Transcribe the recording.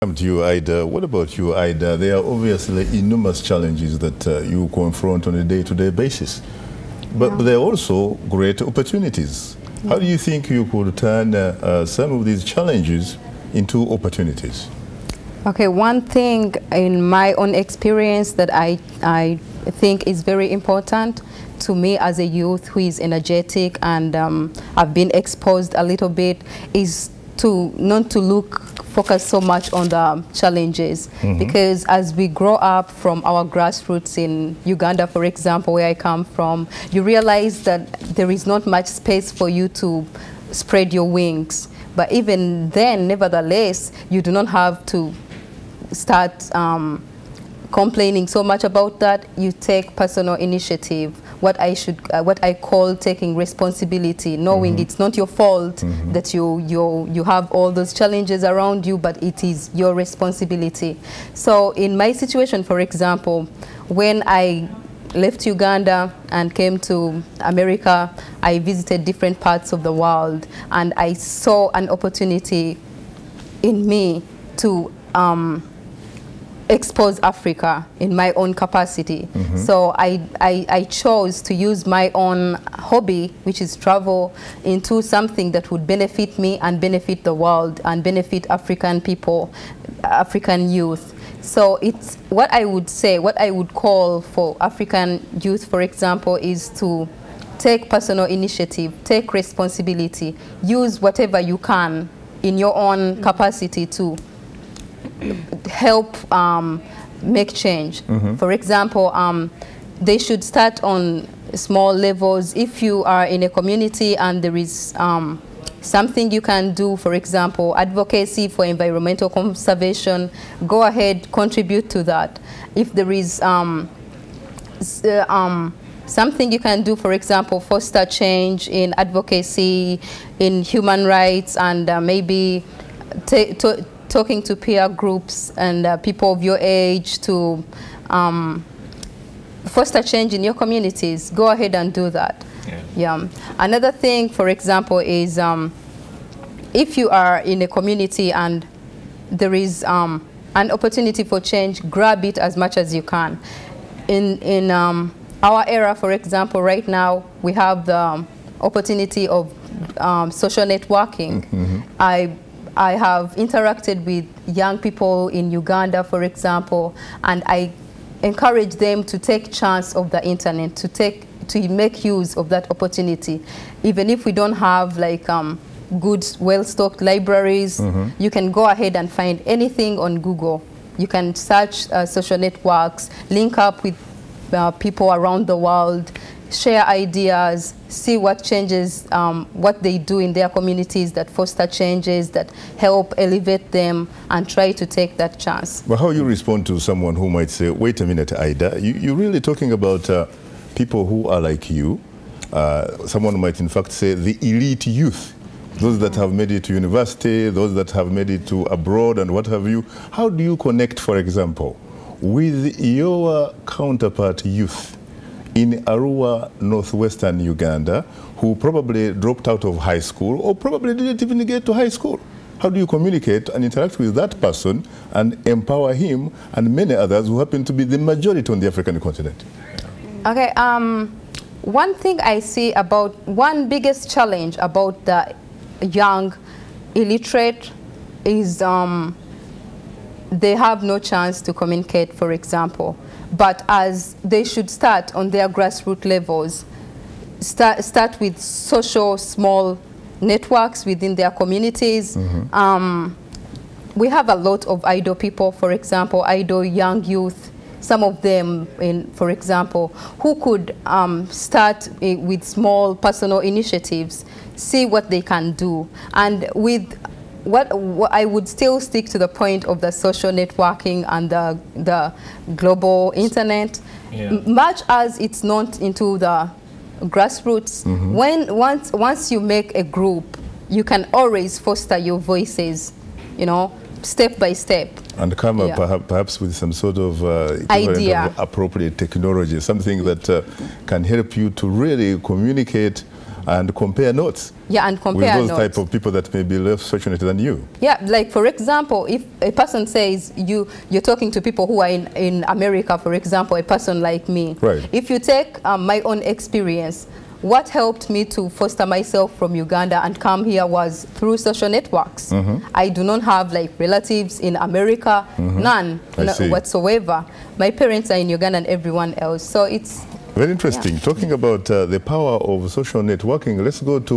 Come to you, Aidah. What about you, Aidah? There are obviously enormous challenges that you confront on a day-to-day basis. But there are also great opportunities. How do you think you could turn some of these challenges into opportunities? Okay, one thing in my own experience that I think is very important to me as a youth who is energetic and I've been exposed a little bit is to not to focus so much on the challenges, because as we grow up from our grassroots in Uganda, for example, where I come from, you realize that there is not much space for you to spread your wings. But even then, nevertheless, you do not have to start complaining so much about that. You take personal initiative, what I call taking responsibility, knowing it's not your fault that you have all those challenges around you, but it is your responsibility. So in my situation, for example, when I left Uganda and came to America, I visited different parts of the world, and I saw an opportunity in me to expose Africa in my own capacity. So I chose to use my own hobby, which is travel, into something that would benefit me and benefit the world and benefit African people, African youth. So it's what I would say, what I would call for African youth, for example, is to take personal initiative, take responsibility, use whatever you can in your own capacity to help make change. For example, they should start on small levels. If you are in a community and there is something you can do, for example, advocacy for environmental conservation, go ahead, contribute to that. If there is something you can do, for example, foster change in advocacy, in human rights, and maybe talking to peer groups and people of your age to foster change in your communities, go ahead and do that. Another thing, for example, is if you are in a community and there is an opportunity for change, grab it as much as you can. In our era, for example, right now, we have the opportunity of social networking. I have interacted with young people in Uganda, for example, and I encourage them to take chance of the internet, to make use of that opportunity. Even if we don't have like good, well-stocked libraries, you can go ahead and find anything on Google. You can search social networks, link up with people around the world, share ideas, see what changes, what they do in their communities that foster changes, that help elevate them, and try to take that chance. But how you respond to someone who might say, wait a minute, Aidah, you're really talking about people who are like you. Someone might in fact say the elite youth, those that have made it to university, those that have made it to abroad and what have you. How do you connect, for example, with your counterpart youth in Arua, northwestern Uganda, who probably dropped out of high school or probably didn't even get to high school? How do you communicate and interact with that person and empower him and many others who happen to be the majority on the African continent? Okay, one thing I see about, one biggest challenge about the young illiterate is they have no chance to communicate, for example. But as they should start on their grassroots levels, start with social small networks within their communities. We have a lot of idle people, for example, idle young youth, some of them, for example, who could start with small personal initiatives, see what they can do. And with what I would still stick to the point of the social networking and the global internet, much as it's not into the grassroots. Once you make a group, you can always foster your voices, you know, step by step. And come up perhaps with some sort of idea of appropriate technology, something that can help you to really communicate and compare notes. Yeah, and compare with those notes. type of people that may be less fortunate than you. Yeah, like for example, if a person says you're talking to people who are in America, for example, a person like me. Right. If you take my own experience, what helped me to foster myself from Uganda and come here was through social networks. I do not have like relatives in America, none whatsoever. My parents are in Uganda and everyone else. So it's very interesting. Talking about the power of social networking, let's go to